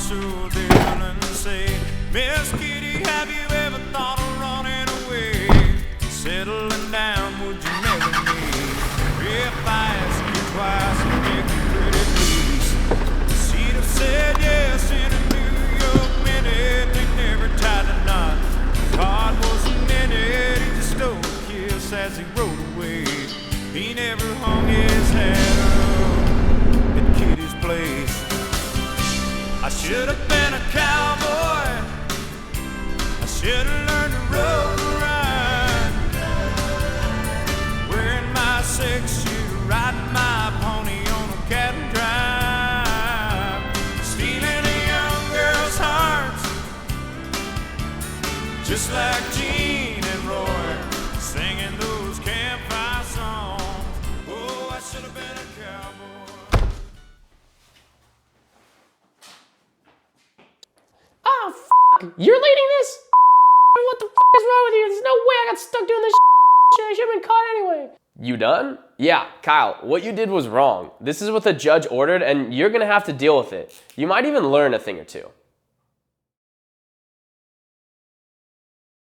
so they'll say, Miss Kitty, have you ever thought of running away? Settling down, would you never need? If I ask you twice and make you pretty please. She'd have said yes in a New York minute. They never tied a knot. God wasn't in it. He just stole a kiss as he rode away. He never hung his head up at Kitty's place. I should have been a cowboy. I should have learned to rope and ride. Wearing my 6-shooter, riding my pony on a cattle drive. Stealing a young girl's hearts, just like Gene and Roy, singing those campfire songs. Oh, I should have been a cowboy. Oh, f***. You're leading this? What the f*** is wrong with you? There's no way I got stuck doing this shit. I should have been caught anyway. You done? Yeah, Kyle, what you did was wrong. This is what the judge ordered, and you're gonna have to deal with it. You might even learn a thing or two.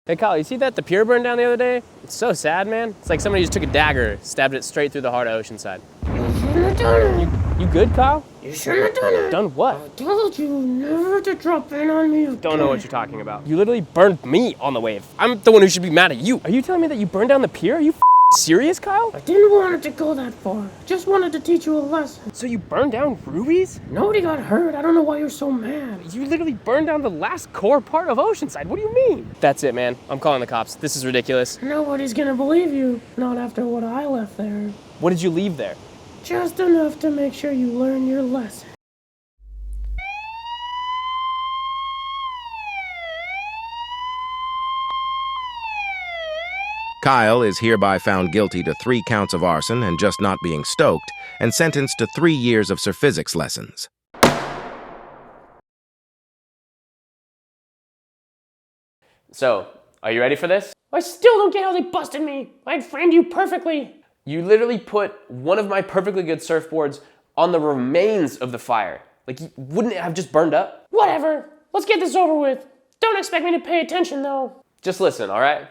Hey Kyle, you see that the pier burned down the other day? It's so sad, man. It's like somebody just took a dagger, stabbed it straight through the heart of Oceanside. You shouldn't have done it. You good, Kyle? You shouldn't have done it. Done what? I told you never to drop in on me again. Don't know what you're talking about. You literally burned me on the wave. I'm the one who should be mad at you. Are you telling me that you burned down the pier? Are you serious, Kyle? I didn't want it to go that far. Just wanted to teach you a lesson. So you burned down rubies? Nobody got hurt. I don't know why you're so mad. You literally burned down the last core part of Oceanside. What do you mean? That's it, man. I'm calling the cops. This is ridiculous. Nobody's gonna believe you. Not after what I left there. What did you leave there? Just enough to make sure you learn your lesson. Kyle is hereby found guilty to 3 counts of arson and just not being stoked, and sentenced to 3 years of Sir Physics lessons. So, are you ready for this? I still don't get how they busted me. I'd framed you perfectly. You literally put one of my perfectly good surfboards on the remains of the fire. Like, wouldn't it have just burned up? Whatever. Let's get this over with. Don't expect me to pay attention, though. Just listen, all right?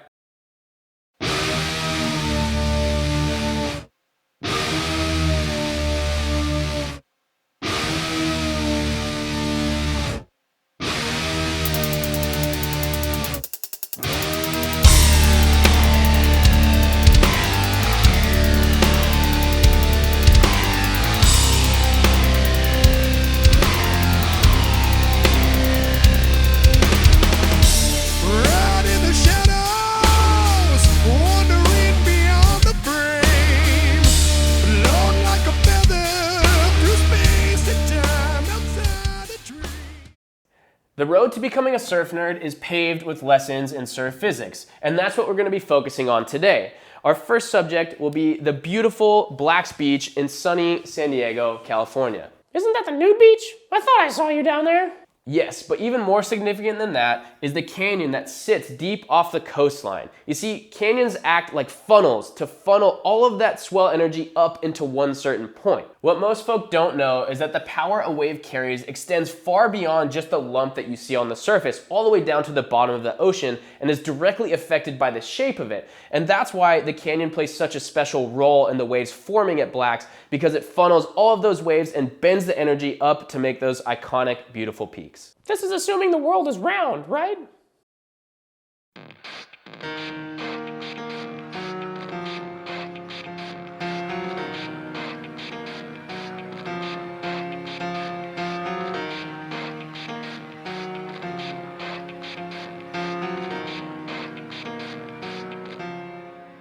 The road to becoming a surf nerd is paved with lessons in surf physics, and that's what we're going to be focusing on today. Our first subject will be the beautiful Black's Beach in sunny San Diego, California. Isn't that the new beach? I thought I saw you down there. Yes, but even more significant than that is the canyon that sits deep off the coastline. You see, canyons act like funnels to funnel all of that swell energy up into one certain point. What most folk don't know is that the power a wave carries extends far beyond just the lump that you see on the surface, all the way down to the bottom of the ocean, and is directly affected by the shape of it. And that's why the canyon plays such a special role in the waves forming at Black's, because it funnels all of those waves and bends the energy up to make those iconic, beautiful peaks. This is assuming the world is round, right?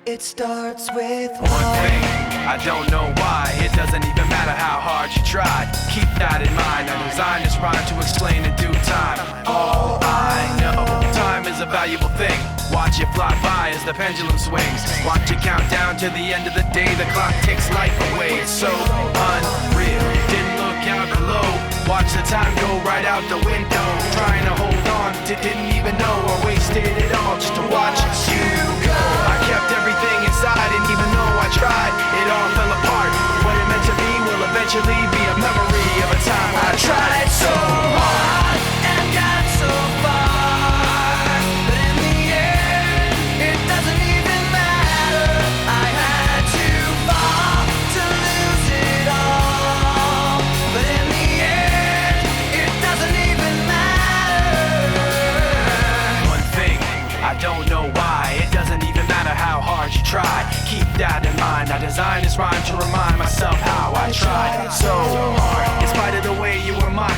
It starts with one thing, I don't know why. It doesn't even matter how hard you try. Keep that in mind. I designed this rhyme to explain in due time. All I know, time is a valuable thing. Watch it fly by as the pendulum swings. Watch it count down to the end of the day. The clock takes life away. It's so unreal. Didn't look out below. Watch the time go right out the window. Trying to hold on to didn't even know I wasted it all just to watch you go. I kept everything inside, and even though I tried, it all fell apart. What it meant to be will eventually be a memory of a time I tried so hard.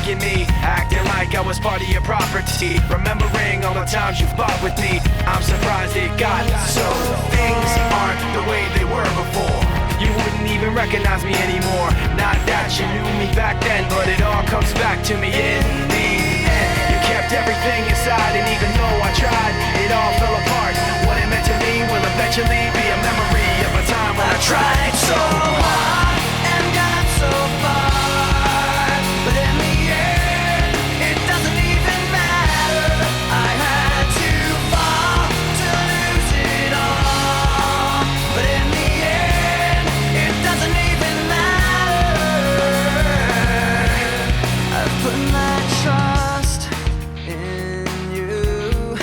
at me, acting like I was part of your property. Remembering all the times you fought with me, I'm surprised it got so. Things aren't the way they were before. You wouldn't even recognize me anymore. Not that you knew me back then, but it all comes back to me in the end. You kept everything inside, and even though I tried, it all fell apart. What it meant to me will eventually be a memory of a time when I tried so hard and got so far, but in the end, it doesn't even matter. I had to fall to lose it all, but in the end, it doesn't even matter. I've put my trust in you,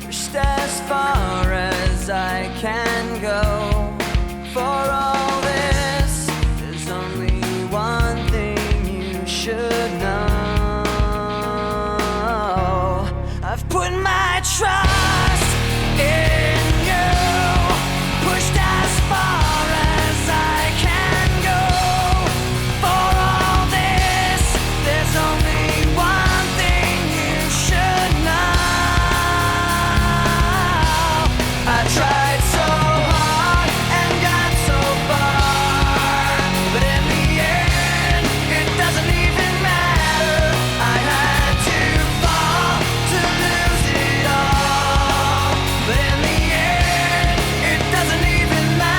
pushed as far as I can go. For all this, there's only one thing you should know. I've put my trust in you, pushed as far as I can go. For all this, there's only one thing you should know. I tried so hard and got so far, but in the end, it doesn't even matter. I had to fall to lose it all, but in the end, it doesn't even matter.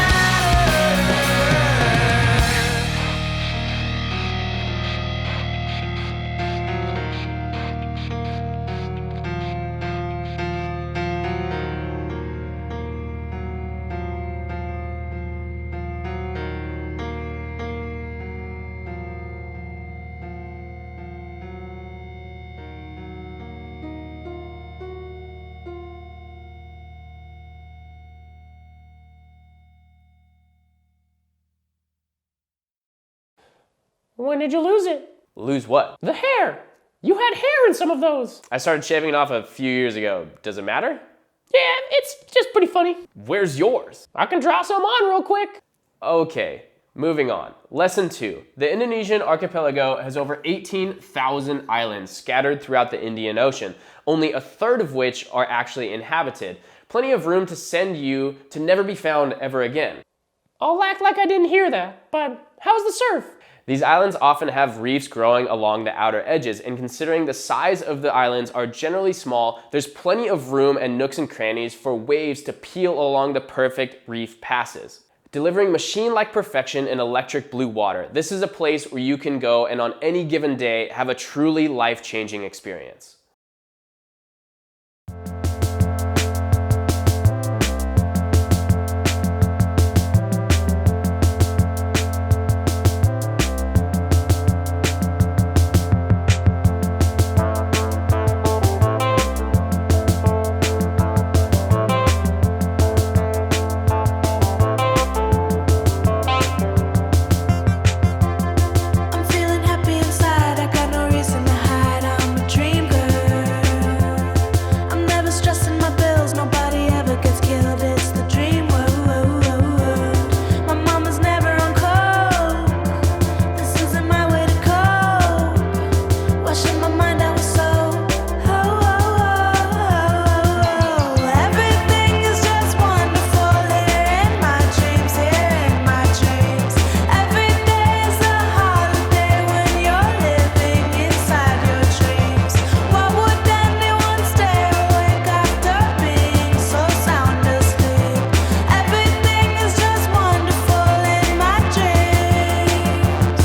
When did you lose it? Lose what? The hair. You had hair in some of those. I started shaving it off a few years ago. Does it matter? Yeah, it's just pretty funny. Where's yours? I can draw some on real quick. Okay, moving on. Lesson 2. The Indonesian archipelago has over 18,000 islands scattered throughout the Indian Ocean, only a third of which are actually inhabited. Plenty of room to send you to never be found ever again. I'll act like I didn't hear that, but how's the surf? These islands often have reefs growing along the outer edges, and considering the size of the islands are generally small, there's plenty of room and nooks and crannies for waves to peel along the perfect reef passes. Delivering machine-like perfection in electric blue water, this is a place where you can go and on any given day have a truly life-changing experience. I'm feeling happy inside, I got no reason to hide. I'm a dream girl. I'm never stressing my bills, nobody ever gets killed. It's the dream world. My mama's never on coke. This isn't my way to cope. Washing my mind out with soap. Everything is just wonderful here in my dreams, Every day is a holiday when you're living inside your dreams. Why would anyone stay awake after being so sound asleep? Everything is just wonderful in my dreams.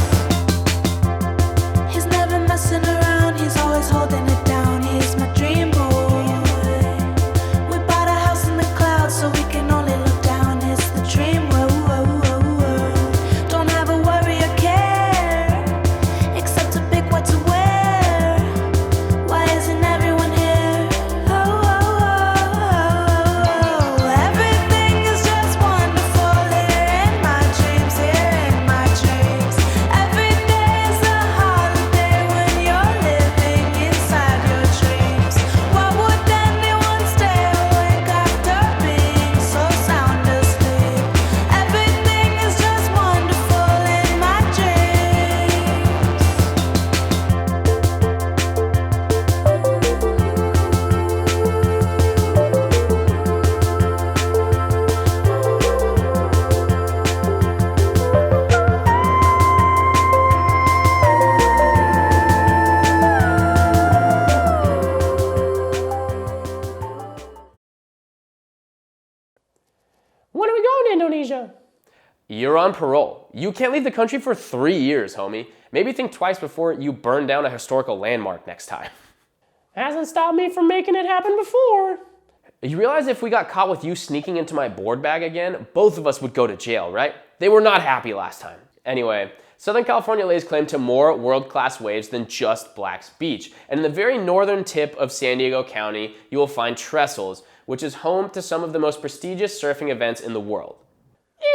He's never messing around, he's always holding it down. He's my dream boy. We bought a house in the clouds so we can only look down. It's the dream world. Don't have a worry or care, except to pick what to wear. Why isn't everyone here? Everything is just wonderful here in my dreams, Every day is a holiday when you're living inside You're on parole. You can't leave the country for 3 years, homie. Maybe think twice before you burn down a historical landmark next time. Hasn't stopped me from making it happen before. You realize if we got caught with you sneaking into my board bag again, both of us would go to jail, right? They were not happy last time. Anyway, Southern California lays claim to more world-class waves than just Black's Beach. And in the very northern tip of San Diego County, you will find Trestles, which is home to some of the most prestigious surfing events in the world.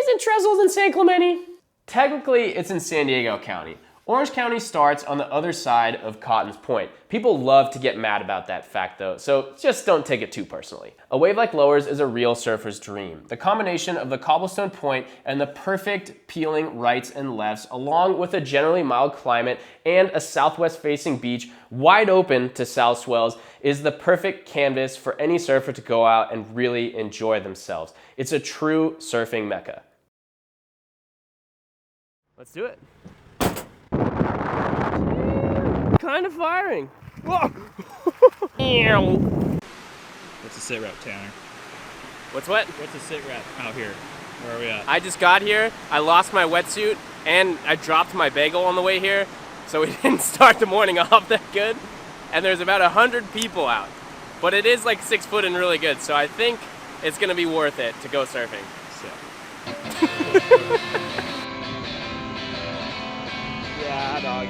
Isn't Trestles in San Clemente? Technically, it's in San Diego County. Orange County starts on the other side of Cotton's Point. People love to get mad about that fact though, so just don't take it too personally. A wave like Lowers is a real surfer's dream. The combination of the cobblestone point and the perfect peeling rights and lefts, along with a generally mild climate and a southwest facing beach wide open to south swells, is the perfect canvas for any surfer to go out and really enjoy themselves. It's a true surfing mecca. Let's do it. Kind of firing. Whoa! What's a sit rep, Tanner? What's what? What's a sit rep out here? Where are we at? I just got here, I lost my wetsuit, and I dropped my bagel on the way here, so we didn't start the morning off that good. And there's about 100 people out. But it is like 6 foot and really good, so I think it's gonna be worth it to go surfing. Yeah, dog.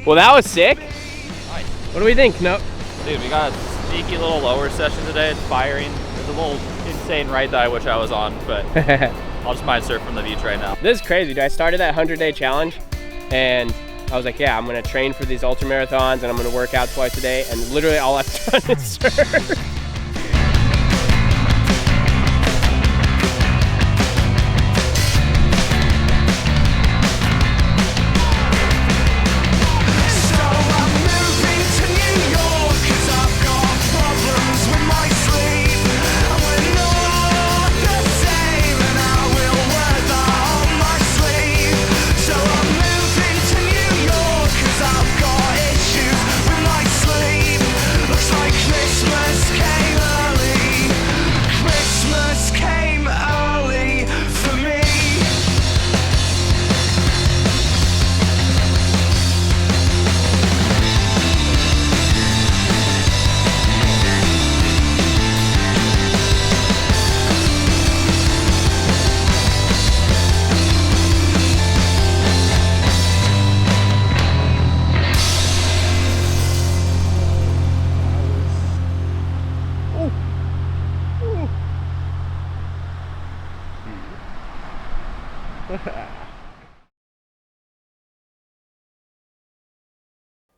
Well, that was sick. What do we think? No. Dude, we got a sneaky little lower session today. It's firing. There's a little insane ride that I wish I was on, but I'll just mind surf from the beach right now. This is crazy, dude. I started that 100-day challenge, and I was like, yeah, I'm gonna train for these ultra marathons, and I'm gonna work out twice a day, and literally all I've done is surf.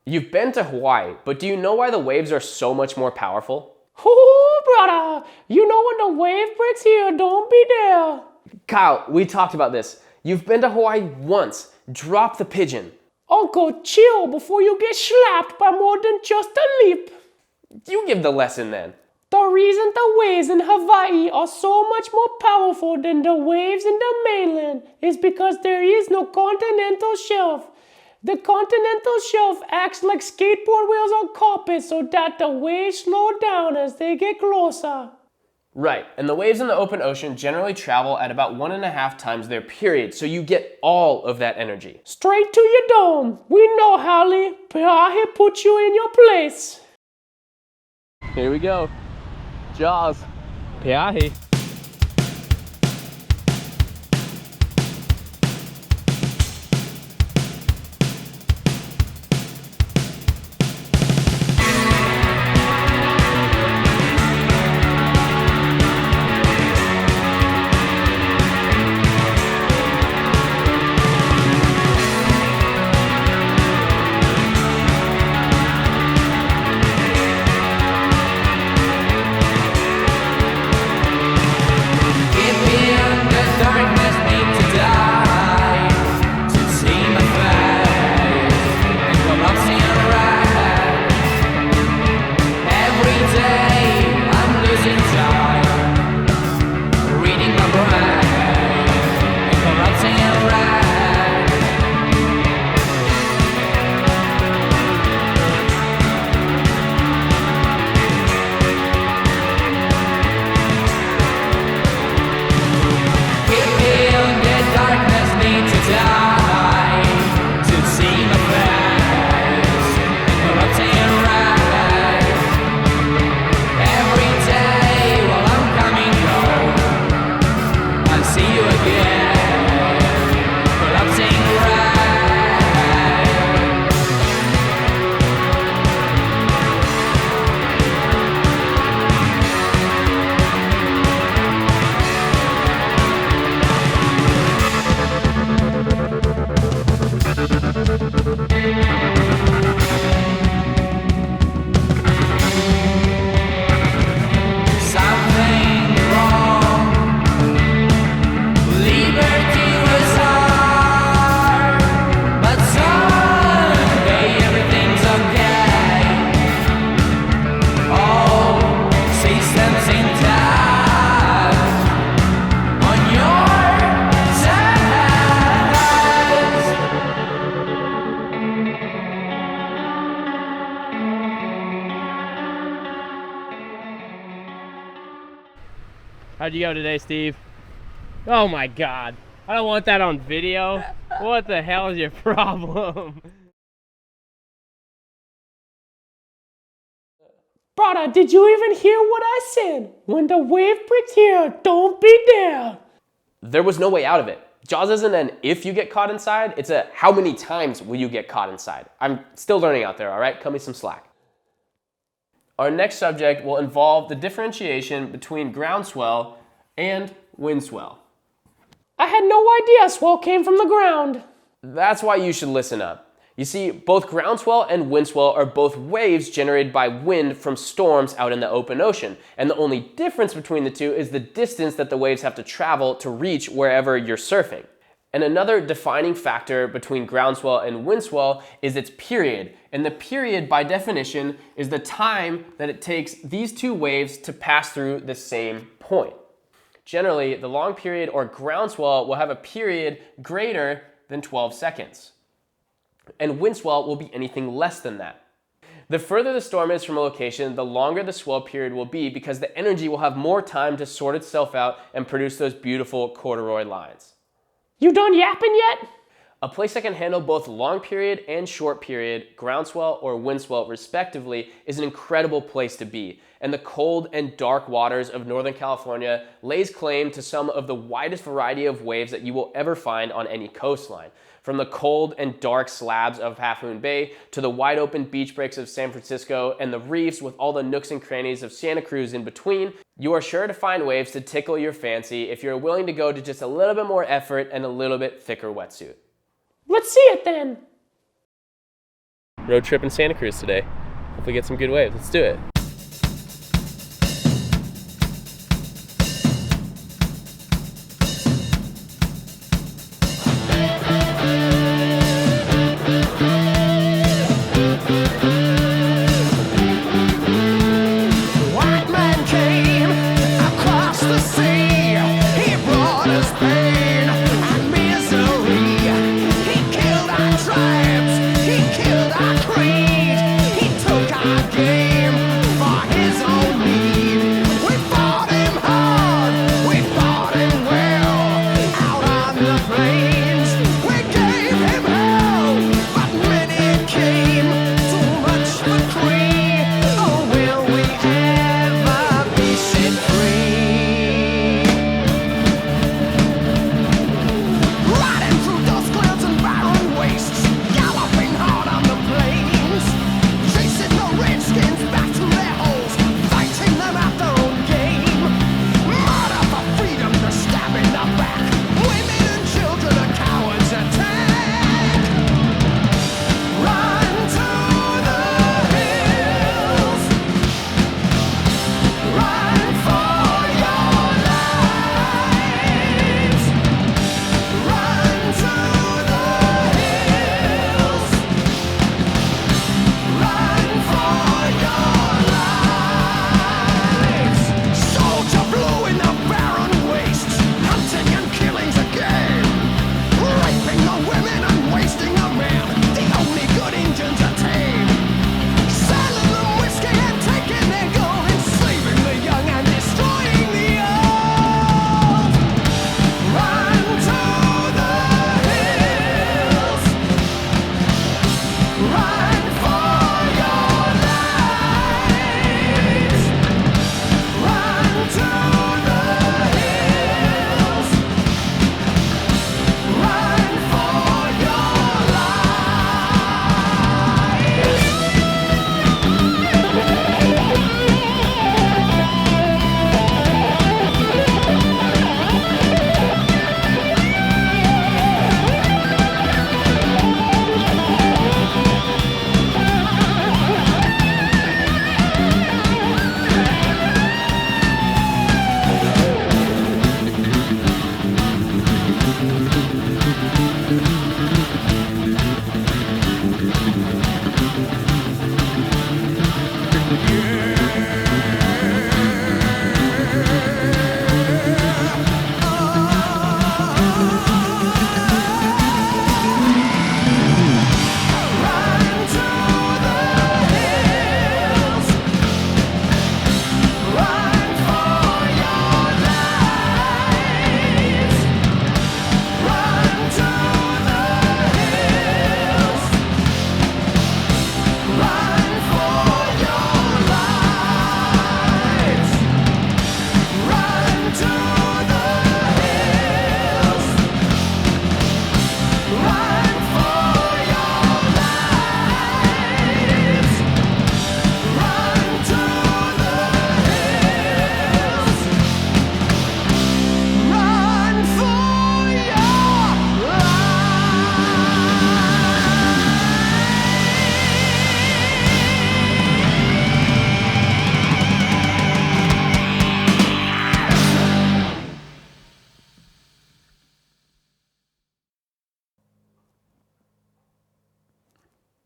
You've been to Hawaii, but do you know why the waves are so much more powerful? Oh, brother, you know when the wave breaks here, don't be there. Kyle, we talked about this. You've been to Hawaii once. Drop the pigeon. Uncle, chill before you get slapped by more than just a leap. You give the lesson then. The reason the waves in Hawaii are so much more powerful than the waves in the mainland is because there is no continental shelf. The continental shelf acts like skateboard wheels on carpet so that the waves slow down as they get closer. Right, and the waves in the open ocean generally travel at about 1.5 times their period, so you get all of that energy. Straight to your dome. We know, Hallie. Peahi put you in your place. Here we go. Jaws. Peahi. How'd you go today, Steve? Oh my God. I don't want that on video. What the hell is your problem? Brother, did you even hear what I said? When the wave breaks here, don't be there. There was no way out of it. Jaws isn't an if you get caught inside, it's a how many times will you get caught inside. I'm still learning out there, all right? Cut me some slack. Our next subject will involve the differentiation between groundswell and wind swell. I had no idea swell came from the ground. That's why you should listen up. You see, both groundswell and wind swell are both waves generated by wind from storms out in the open ocean. And the only difference between the two is the distance that the waves have to travel to reach wherever you're surfing. And another defining factor between groundswell and wind swell is its period. And the period, by definition, is the time that it takes these two waves to pass through the same point. Generally, the long period or groundswell will have a period greater than 12 seconds. And wind swell will be anything less than that. The further the storm is from a location, the longer the swell period will be because the energy will have more time to sort itself out and produce those beautiful corduroy lines. You done yapping yet? A place that can handle both long period and short period, groundswell or wind swell respectively, is an incredible place to be. And the cold and dark waters of Northern California lays claim to some of the widest variety of waves that you will ever find on any coastline. From the cold and dark slabs of Half Moon Bay to the wide open beach breaks of San Francisco and the reefs with all the nooks and crannies of Santa Cruz in between, you are sure to find waves to tickle your fancy if you're willing to go to just a little bit more effort and a little bit thicker wetsuit. Let's see it then. road trip in Santa Cruz today. Hopefully get some good waves. Let's do it.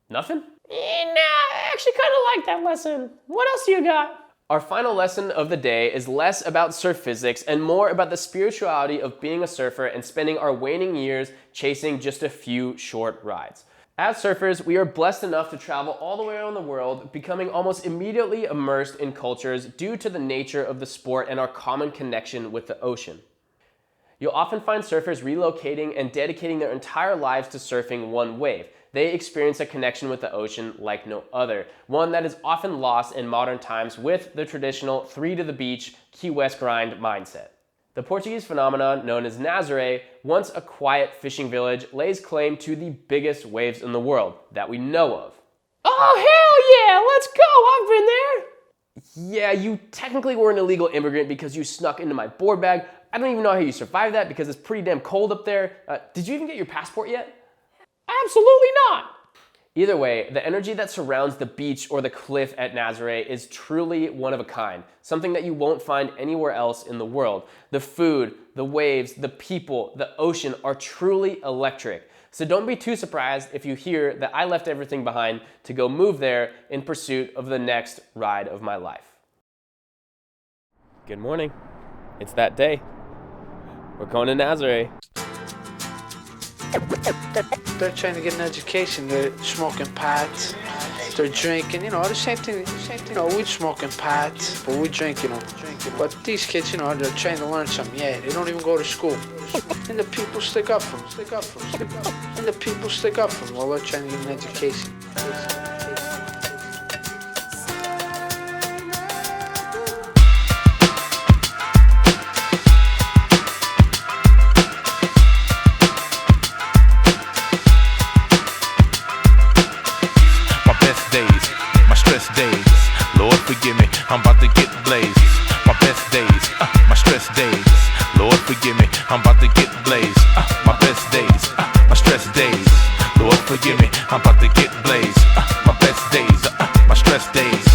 Nothing? Nah, I actually kind of like that lesson. What else do you got? Our final lesson of the day is less about surf physics and more about the spirituality of being a surfer and spending our waning years chasing just a few short rides. As surfers, we are blessed enough to travel all the way around the world, becoming almost immediately immersed in cultures due to the nature of the sport and our common connection with the ocean. You'll often find surfers relocating and dedicating their entire lives to surfing one wave. They experience a connection with the ocean like no other, one that is often lost in modern times with the traditional 3 to the beach, Key West grind mindset. The Portuguese phenomenon known as Nazare, once a quiet fishing village, lays claim to the biggest waves in the world that we know of. Oh, hell yeah, let's go, I've been there. Yeah, you technically were an illegal immigrant because you snuck into my board bag. I don't even know how you survived that because it's pretty damn cold up there. Did you even get your passport yet? Absolutely not. Either way, the energy that surrounds the beach or the cliff at Nazare is truly one of a kind, something that you won't find anywhere else in the world. The food, the waves, the people, the ocean are truly electric. So don't be too surprised if you hear that I left everything behind to go move there in pursuit of the next ride of my life. Good morning. It's that day. We're going to Nazare. They're trying to get an education. They're smoking pot. They're drinking. The same thing. We're smoking pot, but we drink. But these kids, they're trying to learn something. Yeah, they don't even go to school. And the people stick up for them. And the people stick up for them while they're trying to get an education. Forgive me, I'm about to get blazed. My best days, my stress days. Lord forgive me, I'm about to get blazed. My best days, my stress days. Lord forgive me, I'm about to get blazed. My best days, my stress days.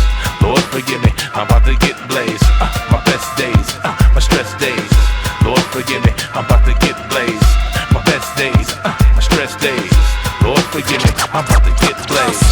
Lord forgive me, I'm about to get blazed. My best days, my stress days. Lord forgive me, I'm about to get blazed. My best days, my stress days. Lord forgive me, I'm about to get blazed.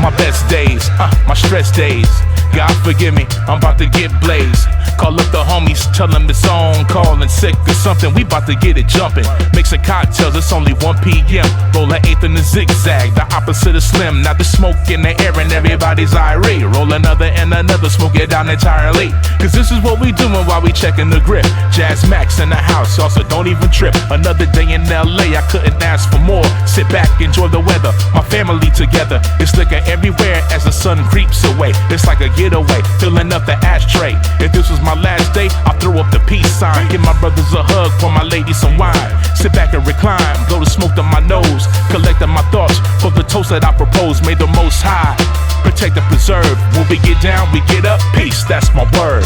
My best days, my stress days. God forgive me, I'm about to get blazed. Call up the homies, tell them it's on call and sick or something. We about to get it jumping. Mixing cocktails, it's only 1 p.m. Roll an eighth in the zigzag, the opposite of slim. Now the smoke in the air and everybody's irate. Roll another and another, smoke it down entirely. Cause this is what we doing while we checking the grip. Jazz Max in the house, also don't even trip. Another day in LA, I couldn't ask for more. Sit back, enjoy the weather, my family together. It's liquor everywhere as the sun creeps away. It's like a getaway, filling up the ashtray. If this was my last day, I'll throw up the peace sign. Give my brothers a hug, pour my lady some wine. Sit back and recline, blow the smoke to my nose. Collecting my thoughts for the toast that I propose. May the Most High protect and preserve. When we get down, we get up. Peace, that's my word.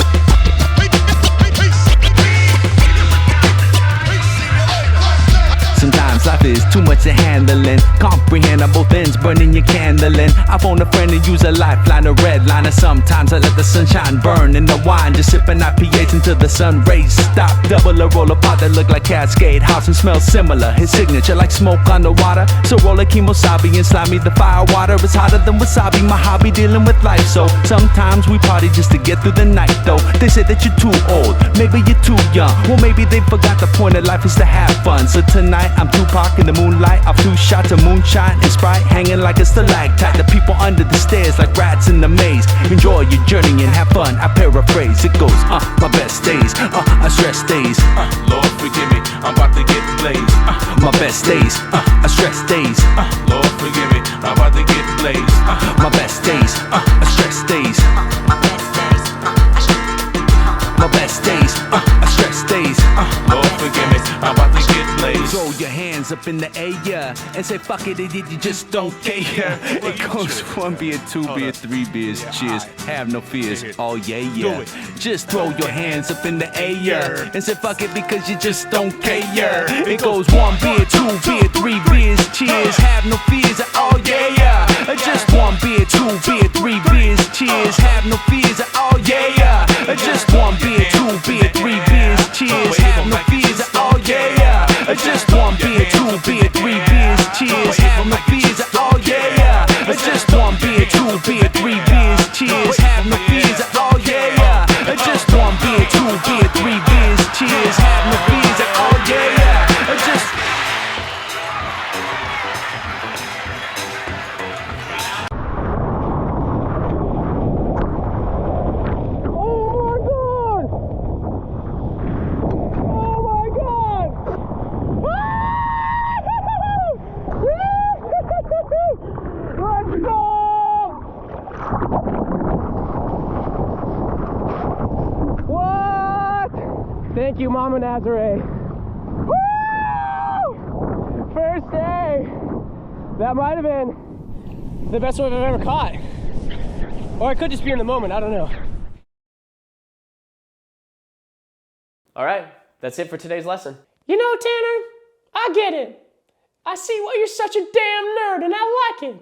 Sometimes life is too much to handling. Comprehend on both ends, burning your candle in. I phone a friend and use a lifeline, a red line. And sometimes I let the sunshine burn in the wine. Just sipping IPAs until the sun rays stop. Double or roll apart that look like Cascade House and smell similar. His signature like smoke on the water. So roll a kemosabi and slimy the fire water. It's hotter than wasabi, my hobby dealing with life. So sometimes we party just to get through the night though. They say that you're too old, maybe you're too young. Well maybe they forgot the point of life is to have fun. So tonight I'm Tupac in the moonlight. I've 2 shots of moonshine and Sprite hanging like a stalactite. The people under the stairs like rats in the maze. Enjoy your journey and have fun. I paraphrase, it goes, my best days, I stress days. Lord forgive me, I'm about to get blazed. My best days, I stress days. Lord forgive me, I'm about to get blazed. My best days, I stress days. My best days, I stress days. Lord forgive me, I'm about to get blazed. Throw your hands up in the air and say fuck it, you just don't care. It goes 1 beer, 2 beer, 3 beers, cheers, have no fears, oh yeah. Just throw your hands up in the air and say fuck it because you just don't care. It goes 1 beer, 2 beer, 3 beers, cheers, have no fears, oh yeah. Just 1 beer, 2 beer, 3 beers, cheers, have no fears, oh yeah. Just 1 beer, 2 beer, 3 beers, cheers, have no fears, oh yeah. Just 1 beer, 2 beer, 3 beers, cheers, have no fears, oh yeah. Just 1 beer, 2 beer, 3 beers, cheers, have no fears, oh yeah. Just 1 beer, 2 beer, 3 beers, cheers, have no fears, oh yeah. Just Thank you, Mama Nazare. Woo! First day. That might have been the best wave I've ever caught. Or I could just be in the moment, I don't know. All right, that's it for today's lesson. You know, Tanner, I get it. I see why you're such a damn nerd, and I like it.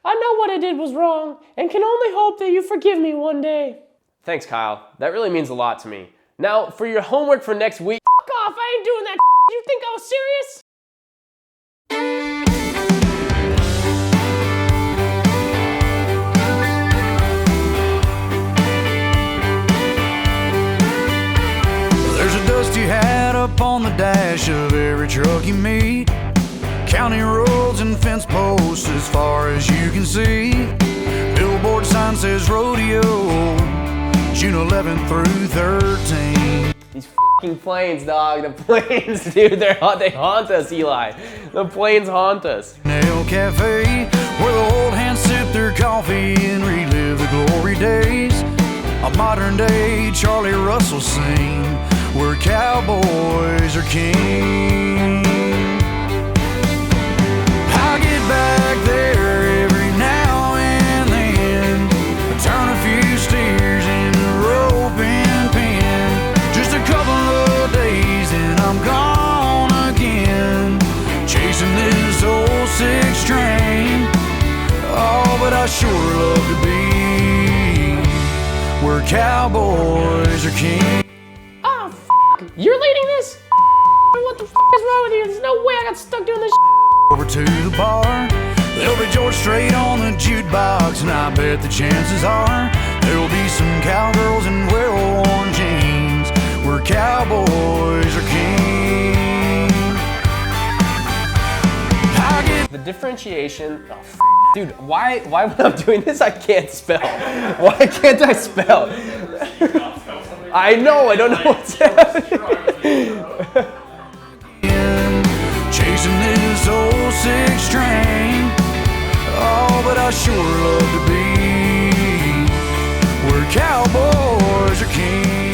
I know what I did was wrong, and can only hope that you forgive me one day. Thanks, Kyle. That really means a lot to me. Now, for your homework for next week. Fuck off, I ain't doing that. You think I was serious? There's a dusty hat up on the dash of every truck you meet. County roads and fence posts as far as you can see. Billboard sign says rodeo, June 11th through 13. These f***ing planes, dog. The planes, dude. They haunt us, Eli. The planes haunt us. Nail Cafe, where the old hands sip their coffee and relive the glory days. A modern day Charlie Russell scene, where cowboys are king. I get back there every now and then, turn a few steers in the rope and pin. Just a couple of days and I'm gone again, chasing this old 6 train. Oh, but I sure love to be where cowboys are king. Oh, f***. You're leading this? What the f*** is wrong with you? There's no way I got stuck doing this shit. Over to the bar, there'll be George Strait on the jukebox, and I bet the chances are there'll be some cowgirls in well-worn jeans, where cowboys are king. The differentiation, oh, dude, why when I'm doing this I can't spell? Why can't I spell? I know, I don't know what's happening. Chasing this old 6 train. Oh, but I sure love to be where cowboys are king.